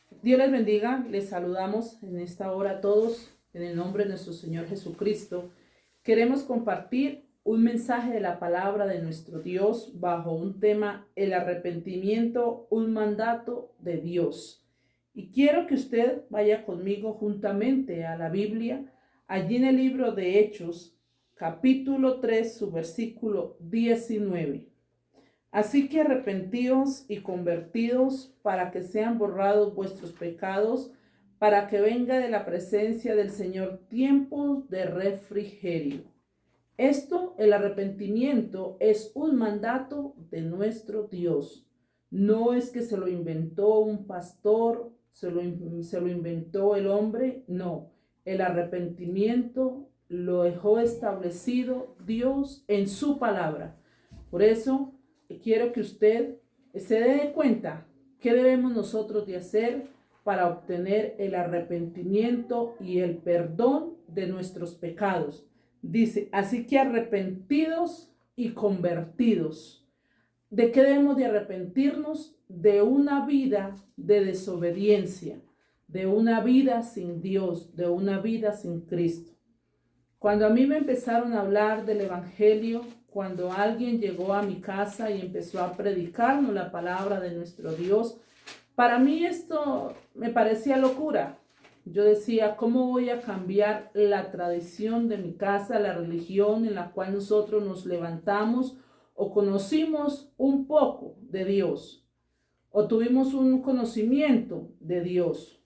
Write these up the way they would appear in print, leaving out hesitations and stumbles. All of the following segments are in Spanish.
Dios les bendiga, les saludamos en esta hora a todos en el nombre de nuestro Señor Jesucristo. Queremos compartir un mensaje de la palabra de nuestro Dios bajo un tema, el arrepentimiento, un mandato de Dios. Y quiero que usted vaya conmigo juntamente a la Biblia, allí en el libro de Hechos, capítulo 3, su versículo 19. Así que arrepentíos y convertidos para que sean borrados vuestros pecados, para que venga de la presencia del Señor tiempos de refrigerio. Esto, el arrepentimiento, es un mandato de nuestro Dios. No es que se lo inventó un pastor, se lo inventó el hombre, no. El arrepentimiento lo dejó establecido Dios en su palabra. Por eso quiero que usted se dé cuenta qué debemos nosotros de hacer para obtener el arrepentimiento y el perdón de nuestros pecados. Dice, así que arrepentidos y convertidos. ¿De qué debemos de arrepentirnos? De una vida de desobediencia, de una vida sin Dios, de una vida sin Cristo. Cuando a mí me empezaron a hablar del Evangelio, cuando alguien llegó a mi casa y empezó a predicarnos la palabra de nuestro Dios, para mí esto me parecía locura. Yo decía, ¿cómo voy a cambiar la tradición de mi casa, la religión en la cual nosotros nos levantamos o conocimos un poco de Dios o tuvimos un conocimiento de Dios?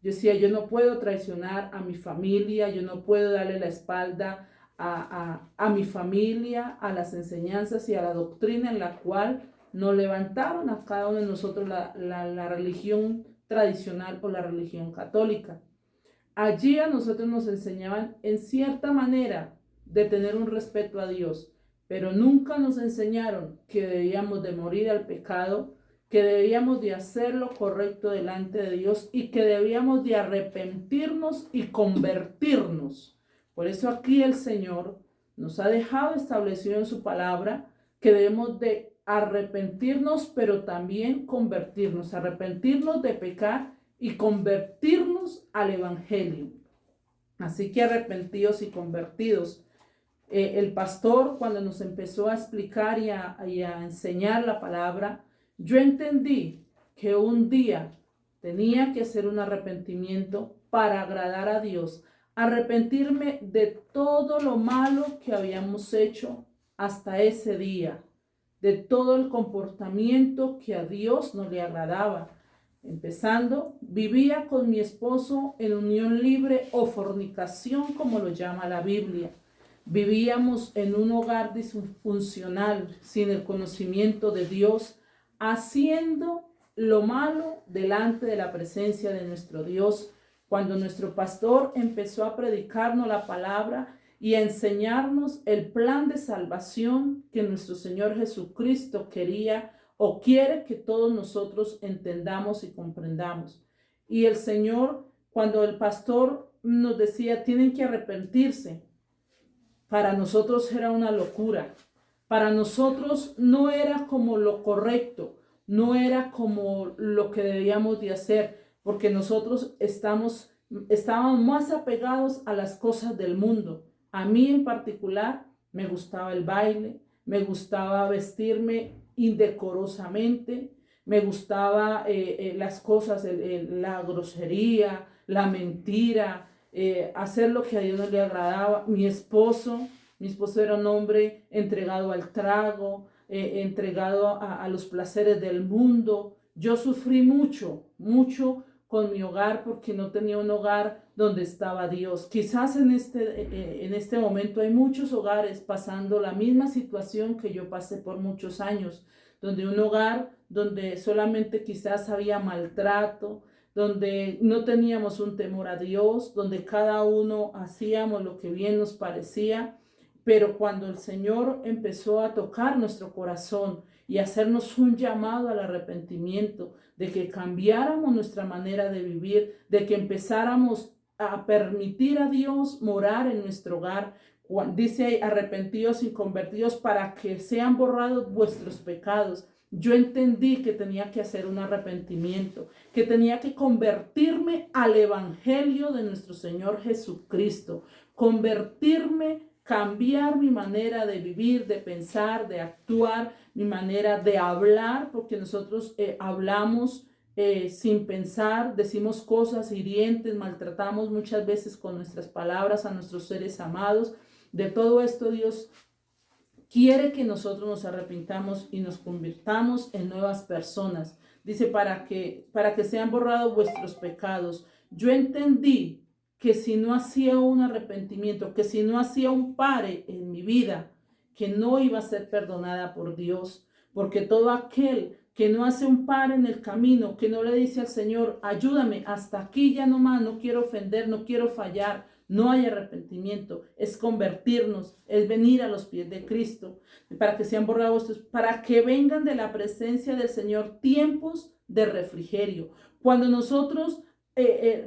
Yo decía, yo no puedo traicionar a mi familia, yo no puedo darle la espalda a mi familia, a las enseñanzas y a la doctrina en la cual nos levantaron a cada uno de nosotros la religión tradicional o la religión católica. Allí a nosotros nos enseñaban en cierta manera de tener un respeto a Dios, pero nunca nos enseñaron que debíamos de morir al pecado, que debíamos de hacer lo correcto delante de Dios y que debíamos de arrepentirnos y convertirnos. Por eso aquí el Señor nos ha dejado establecido en su palabra que debemos de arrepentirnos, pero también convertirnos, arrepentirnos de pecar y convertirnos al Evangelio. Así que arrepentidos y convertidos. El pastor, cuando nos empezó a explicar y a enseñar la palabra, yo entendí que un día tenía que hacer un arrepentimiento para agradar a Dios, arrepentirme de todo lo malo que habíamos hecho hasta ese día, de todo el comportamiento que a Dios no le agradaba. Empezando, vivía con mi esposo en unión libre o fornicación, como lo llama la Biblia. Vivíamos en un hogar disfuncional, sin el conocimiento de Dios, haciendo lo malo delante de la presencia de nuestro Dios. Cuando nuestro pastor empezó a predicarnos la palabra y a enseñarnos el plan de salvación que nuestro Señor Jesucristo quería o quiere que todos nosotros entendamos y comprendamos. Y el Señor, cuando el pastor nos decía, tienen que arrepentirse, para nosotros era una locura. Para nosotros no era como lo correcto, no era como lo que debíamos de hacer, porque nosotros estábamos más apegados a las cosas del mundo. A mí en particular me gustaba el baile, me gustaba vestirme indecorosamente, me gustaba las cosas, la grosería, la mentira, hacer lo que a Dios no le agradaba. Mi esposo era un hombre entregado al trago, entregado a los placeres del mundo. Yo sufrí mucho, mucho con mi hogar porque no tenía un hogar donde estaba Dios. Quizás en este momento hay muchos hogares pasando la misma situación que yo pasé por muchos años, donde un hogar donde solamente quizás había maltrato, donde no teníamos un temor a Dios, donde cada uno hacíamos lo que bien nos parecía. Pero cuando el Señor empezó a tocar nuestro corazón y hacernos un llamado al arrepentimiento, de que cambiáramos nuestra manera de vivir, de que empezáramos a permitir a Dios morar en nuestro hogar, dice ahí, arrepentidos y convertidos para que sean borrados vuestros pecados. yo entendí que tenía que hacer un arrepentimiento, que tenía que convertirme al evangelio de nuestro Señor Jesucristo, convertirme, cambiar mi manera de vivir, de pensar, de actuar, mi manera de hablar, porque nosotros hablamos sin pensar, decimos cosas hirientes, maltratamos muchas veces con nuestras palabras a nuestros seres amados. De todo esto Dios quiere que nosotros nos arrepintamos y nos convirtamos en nuevas personas. Dice, para que sean borrados vuestros pecados. Yo entendí que si no hacía un arrepentimiento, que si no hacía un pare en mi vida, que no iba a ser perdonada por Dios, porque todo aquel que no hace un pare en el camino, que no le dice al Señor, ayúdame, hasta aquí ya no más, no quiero ofender, no quiero fallar, no hay arrepentimiento, es convertirnos, es venir a los pies de Cristo, para que sean borrados, para que vengan de la presencia del Señor tiempos de refrigerio. Cuando nosotros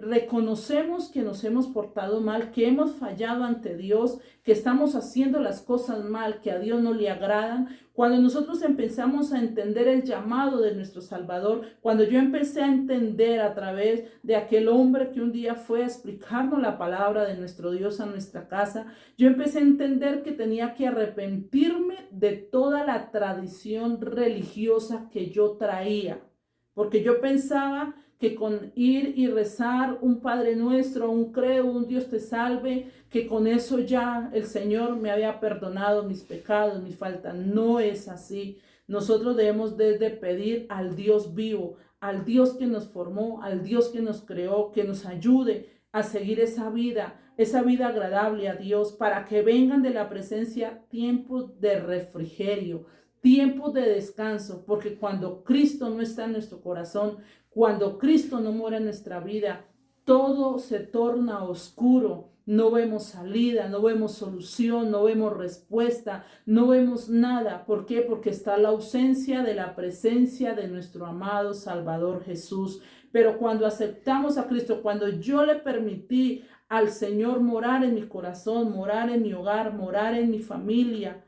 reconocemos que nos hemos portado mal, que hemos fallado ante Dios, que estamos haciendo las cosas mal, que a Dios no le agradan, cuando nosotros empezamos a entender el llamado de nuestro Salvador, cuando yo empecé a entender a través de aquel hombre que un día fue a explicarnos la palabra de nuestro Dios a nuestra casa, yo empecé a entender que tenía que arrepentirme de toda la tradición religiosa que yo traía, porque yo pensaba que con ir y rezar un Padre Nuestro, un Creo, un Dios te salve, que con eso ya el Señor me había perdonado mis pecados, mis faltas. No es así. Nosotros debemos desde pedir al Dios vivo, al Dios que nos formó, al Dios que nos creó, que nos ayude a seguir esa vida agradable a Dios, para que vengan de la presencia tiempos de refrigerio, tiempos de descanso, porque cuando Cristo no está en nuestro corazón, cuando Cristo no mora en nuestra vida, todo se torna oscuro. No vemos salida, no vemos solución, no vemos respuesta, no vemos nada. ¿Por qué? Porque está la ausencia de la presencia de nuestro amado Salvador Jesús. Pero cuando aceptamos a Cristo, cuando yo le permití al Señor morar en mi corazón, morar en mi hogar, morar en mi familia,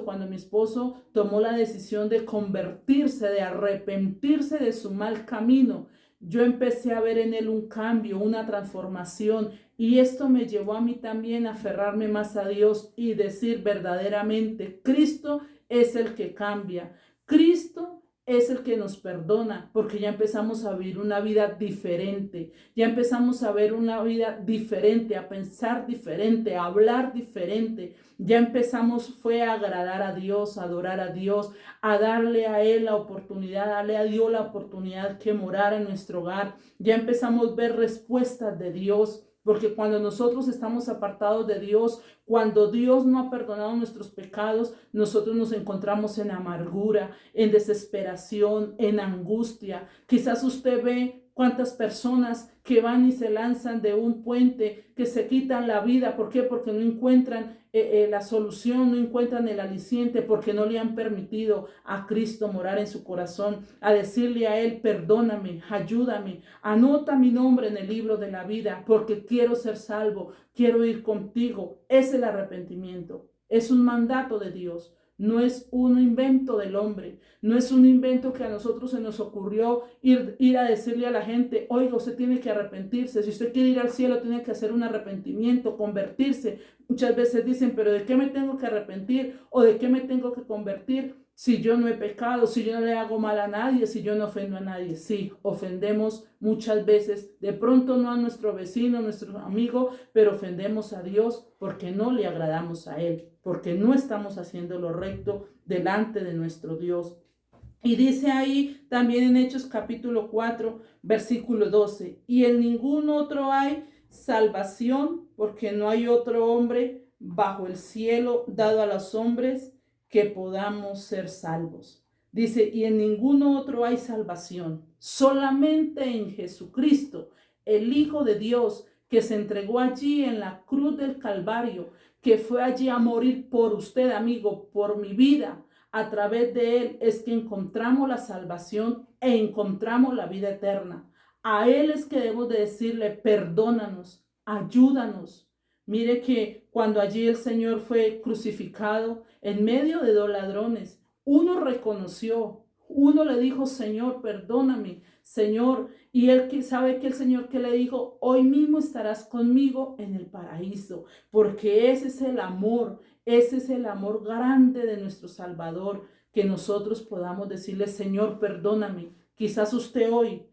cuando mi esposo tomó la decisión de convertirse, de arrepentirse de su mal camino, yo empecé a ver en él un cambio, una transformación, y esto me llevó a mí también a aferrarme más a Dios y decir verdaderamente, Cristo es el que cambia, Cristo es el que nos perdona, porque ya empezamos a vivir una vida diferente, ya empezamos a ver una vida diferente, a pensar diferente, a hablar diferente, ya empezamos fue a agradar a Dios, a adorar a Dios, a darle a Él la oportunidad, a darle a Dios la oportunidad que morara en nuestro hogar, ya empezamos a ver respuestas de Dios. Porque cuando nosotros estamos apartados de Dios, cuando Dios no ha perdonado nuestros pecados, nosotros nos encontramos en amargura, en desesperación, en angustia. Quizás usted ve cuántas personas que van y se lanzan de un puente, que se quitan la vida. ¿Por qué? Porque no encuentran la solución, no encuentran el aliciente, porque no le han permitido a Cristo morar en su corazón, a decirle a Él, perdóname, ayúdame, anota mi nombre en el libro de la vida, porque quiero ser salvo, quiero ir contigo. Es el arrepentimiento, es un mandato de Dios. No es un invento del hombre, no es un invento que a nosotros se nos ocurrió ir a decirle a la gente, oiga, usted tiene que arrepentirse, si usted quiere ir al cielo tiene que hacer un arrepentimiento, convertirse. Muchas veces dicen, pero ¿de qué me tengo que arrepentir o de qué me tengo que convertir si yo no he pecado, si yo no le hago mal a nadie, si yo no ofendo a nadie? Sí, ofendemos muchas veces, de pronto no a nuestro vecino, a nuestro amigo, pero ofendemos a Dios porque no le agradamos a Él, porque no estamos haciendo lo recto delante de nuestro Dios. Y dice ahí también en Hechos capítulo 4, versículo 12, y en ningún otro hay salvación, porque no hay otro hombre bajo el cielo dado a los hombres que podamos ser salvos. Dice, y en ningún otro hay salvación, solamente en Jesucristo, el Hijo de Dios, que se entregó allí en la cruz del Calvario, que fue allí a morir por usted, amigo, por mi vida. A través de Él es que encontramos la salvación e encontramos la vida eterna. A Él es que debemos de decirle, perdónanos, ayúdanos. Mire que cuando allí el Señor fue crucificado en medio de dos ladrones, Uno reconoció, uno le dijo, Señor, perdóname, Señor. Y él que sabe que el Señor que le dijo, hoy mismo estarás conmigo en el paraíso, porque ese es el amor grande de nuestro Salvador, que nosotros podamos decirle, Señor, perdóname. Quizás usted hoy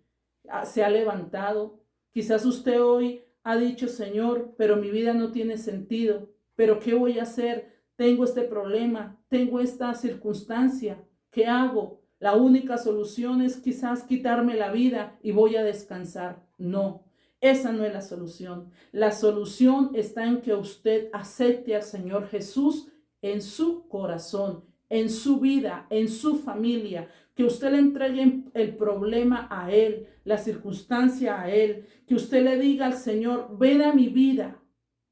se ha levantado, quizás usted hoy ha dicho, Señor, pero mi vida no tiene sentido, pero ¿qué voy a hacer? Tengo este problema, tengo esta circunstancia, ¿qué hago? La única solución es quizás quitarme la vida y voy a descansar. No, esa no es la solución. La solución está en que usted acepte al Señor Jesús en su corazón, en su vida, en su familia, que usted le entregue el problema a Él, la circunstancia a Él, que usted le diga al Señor, ven a mi vida,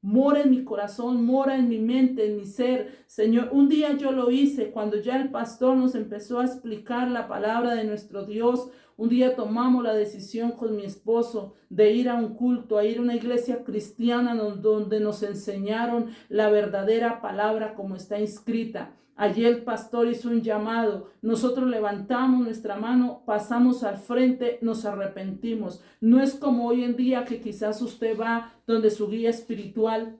mora en mi corazón, mora en mi mente, en mi ser. Señor, un día yo lo hice cuando ya el pastor nos empezó a explicar la palabra de nuestro Dios. Un día tomamos la decisión con mi esposo de ir a un culto, a ir a una iglesia cristiana donde nos enseñaron la verdadera palabra como está inscrita. Allí el pastor hizo un llamado, nosotros levantamos nuestra mano, pasamos al frente, nos arrepentimos. No es como hoy en día que quizás usted va donde su guía espiritual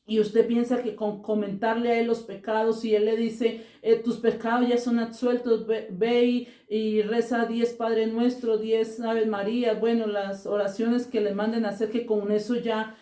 y usted piensa que con comentarle a él los pecados y él le dice, tus pecados ya son absueltos, ve y reza 10 Padre Nuestro, 10 Ave María, bueno, las oraciones que le manden a hacer, que con eso ya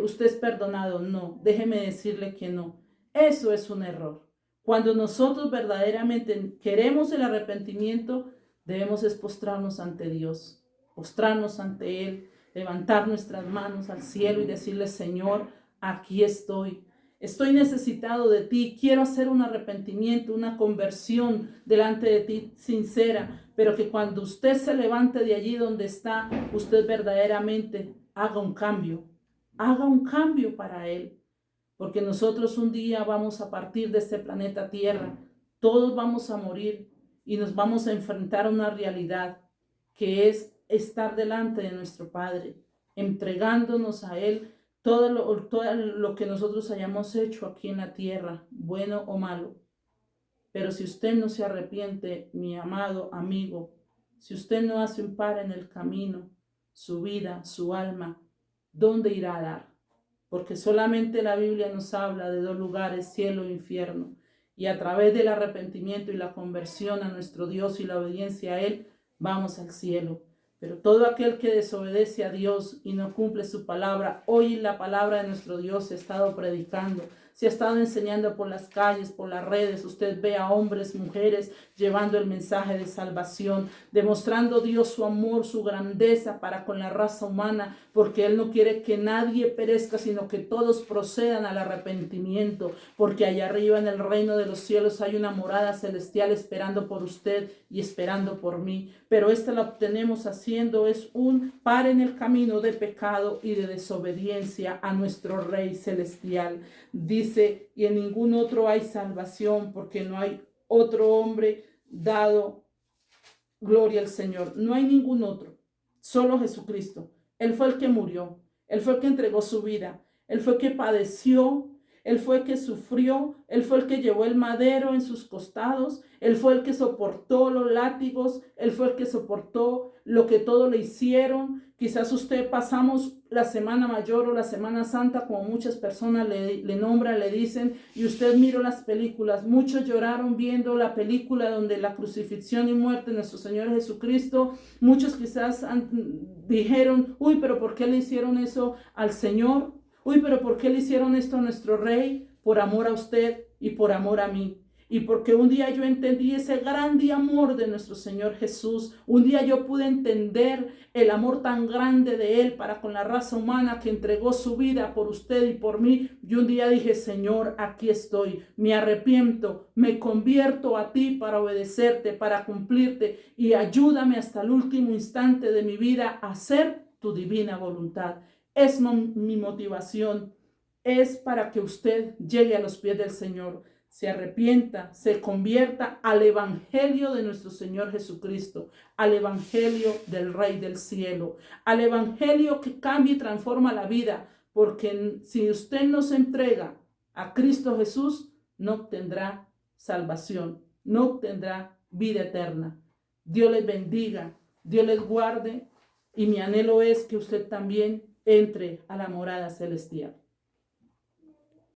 usted es perdonado. No, déjeme decirle que no. Eso es un error. Cuando nosotros verdaderamente queremos el arrepentimiento, debemos postrarnos ante Dios, postrarnos ante Él, levantar nuestras manos al cielo y decirle, Señor, aquí estoy. Estoy necesitado de ti. Quiero hacer un arrepentimiento, una conversión delante de ti sincera, pero que cuando usted se levante de allí donde está, usted verdaderamente haga un cambio para Él. Porque nosotros un día vamos a partir de este planeta Tierra, todos vamos a morir y nos vamos a enfrentar a una realidad que es estar delante de nuestro Padre, entregándonos a Él todo lo que nosotros hayamos hecho aquí en la tierra, bueno o malo. Pero si usted no se arrepiente, mi amado amigo, si usted no hace un par en el camino, su vida, su alma, ¿dónde irá a dar? Porque solamente la Biblia nos habla de dos lugares, cielo e infierno. Y a través del arrepentimiento y la conversión a nuestro Dios y la obediencia a Él, vamos al cielo. Pero todo aquel que desobedece a Dios y no cumple su palabra, hoy la palabra de nuestro Dios se ha estado predicando, se ha estado enseñando por las calles, por las redes. Usted ve a hombres, mujeres llevando el mensaje de salvación, demostrando Dios su amor, su grandeza para con la raza humana, porque Él no quiere que nadie perezca, sino que todos procedan al arrepentimiento, porque allá arriba en el reino de los cielos hay una morada celestial esperando por usted y esperando por mí. Pero esta la obtenemos haciendo es un par en el camino de pecado y de desobediencia a nuestro Rey celestial. Dice, y en ningún otro hay salvación, porque no hay otro hombre dado, gloria al Señor. No hay ningún otro, solo Jesucristo. Él fue el que murió, Él fue el que entregó su vida, Él fue el que padeció, Él fue el que sufrió, Él fue el que llevó el madero en sus costados, Él fue el que soportó los látigos, Él fue el que soportó lo que todo le hicieron. Quizás usted pasamos la Semana Mayor o la Semana Santa, como muchas personas le nombran, le dicen, y usted miró las películas. Muchos lloraron viendo la película donde la crucifixión y muerte de nuestro Señor Jesucristo. Muchos quizás dijeron, uy, pero ¿por qué le hicieron eso al Señor? Uy, pero ¿por qué le hicieron esto a nuestro Rey? Por amor a usted y por amor a mí. Y porque un día yo entendí ese grande amor de nuestro Señor Jesús. Un día yo pude entender el amor tan grande de Él para con la raza humana, que entregó su vida por usted y por mí. Y un día dije, Señor, aquí estoy. Me arrepiento, me convierto a ti para obedecerte, para cumplirte. Y ayúdame hasta el último instante de mi vida a hacer tu divina voluntad. Es mi motivación. Es para que usted llegue a los pies del Señor, se arrepienta, se convierta al evangelio de nuestro Señor Jesucristo, al evangelio del Rey del cielo, al evangelio que cambia y transforma la vida, porque si usted no se entrega a Cristo Jesús, no obtendrá salvación. no obtendrá vida eterna. Dios les bendiga, Dios les guarde y mi anhelo es que usted también entre a la morada celestial.